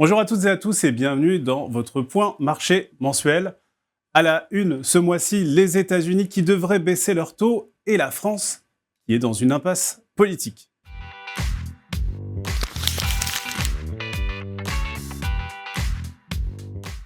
Bonjour à toutes et à tous et bienvenue dans votre point marché mensuel. À la une, ce mois-ci, les États-Unis qui devraient baisser leurs taux et la France qui est dans une impasse politique.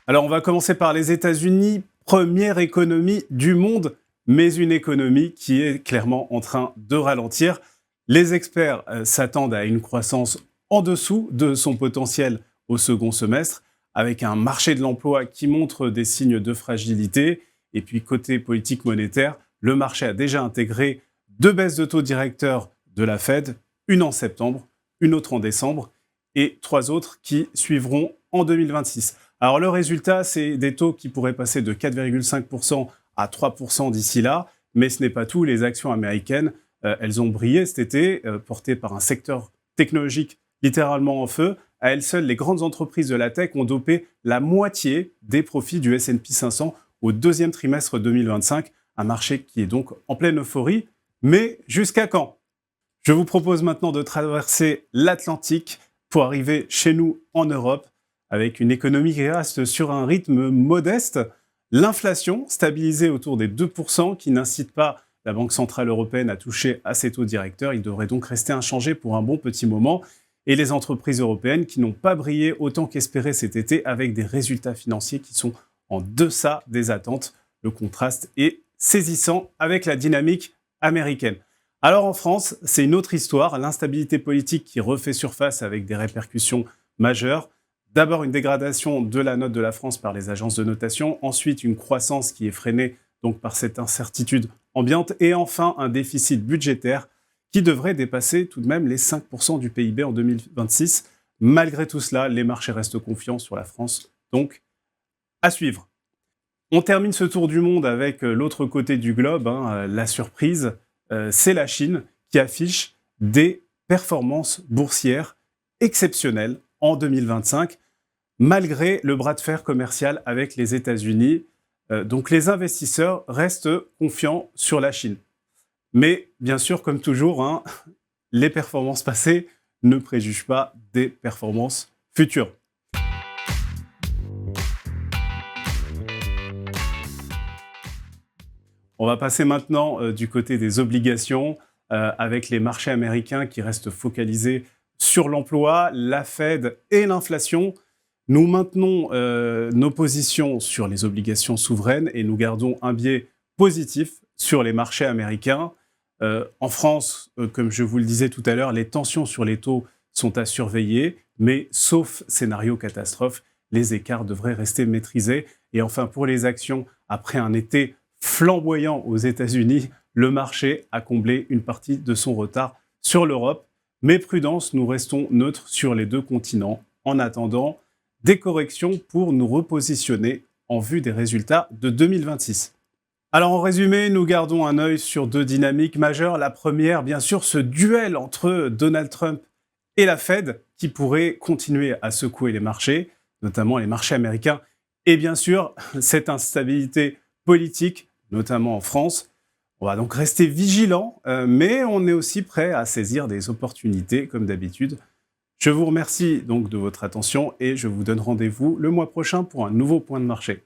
Alors on va commencer par les États-Unis, première économie du monde, mais une économie qui est clairement en train de ralentir. Les experts s'attendent à une croissance en dessous de son potentiel au second semestre, avec un marché de l'emploi qui montre des signes de fragilité. Et puis côté politique monétaire, le marché a déjà intégré 2 baisses de taux directeurs de la Fed, une en septembre, une autre en décembre, et 3 autres qui suivront en 2026. Alors le résultat, c'est des taux qui pourraient passer de 4,5% à 3% d'ici là, mais ce n'est pas tout. Les actions américaines, elles ont brillé cet été, portées par un secteur technologique littéralement en feu. À elles seules, les grandes entreprises de la tech ont dopé la moitié des profits du S&P 500 au deuxième trimestre 2025, un marché qui est donc en pleine euphorie. Mais jusqu'à quand ? Je vous propose maintenant de traverser l'Atlantique pour arriver chez nous en Europe, avec une économie qui reste sur un rythme modeste, l'inflation stabilisée autour des 2%, qui n'incite pas la Banque centrale européenne à toucher à ses taux directeurs. Il devrait donc rester inchangé pour un bon petit moment. Et les entreprises européennes qui n'ont pas brillé autant qu'espéré cet été, avec des résultats financiers qui sont en deçà des attentes. Le contraste est saisissant avec la dynamique américaine. Alors en France, c'est une autre histoire, l'instabilité politique qui refait surface avec des répercussions majeures. D'abord une dégradation de la note de la France par les agences de notation, ensuite une croissance qui est freinée donc par cette incertitude ambiante, et enfin un déficit budgétaire qui devrait dépasser tout de même les 5% du PIB en 2026. Malgré tout cela, les marchés restent confiants sur la France, donc à suivre. On termine ce tour du monde avec l'autre côté du globe, la surprise, c'est la Chine qui affiche des performances boursières exceptionnelles en 2025, malgré le bras de fer commercial avec les États-Unis. Donc les investisseurs restent confiants sur la Chine. Mais bien sûr, comme toujours, les performances passées ne préjugent pas des performances futures. On va passer maintenant du côté des obligations, avec les marchés américains qui restent focalisés sur l'emploi, la Fed et l'inflation. Nous maintenons nos positions sur les obligations souveraines et nous gardons un biais positif sur les marchés américains. En France, comme je vous le disais tout à l'heure, les tensions sur les taux sont à surveiller, mais sauf scénario catastrophe, les écarts devraient rester maîtrisés. Et enfin, pour les actions, après un été flamboyant aux États-Unis, le marché a comblé une partie de son retard sur l'Europe. Mais prudence, nous restons neutres sur les deux continents en attendant des corrections pour nous repositionner en vue des résultats de 2026. Alors en résumé, nous gardons un œil sur deux dynamiques majeures. La première, bien sûr, ce duel entre Donald Trump et la Fed qui pourrait continuer à secouer les marchés, notamment les marchés américains. Et bien sûr, cette instabilité politique, notamment en France. On va donc rester vigilant, mais on est aussi prêt à saisir des opportunités, comme d'habitude. Je vous remercie donc de votre attention et je vous donne rendez-vous le mois prochain pour un nouveau point de marché.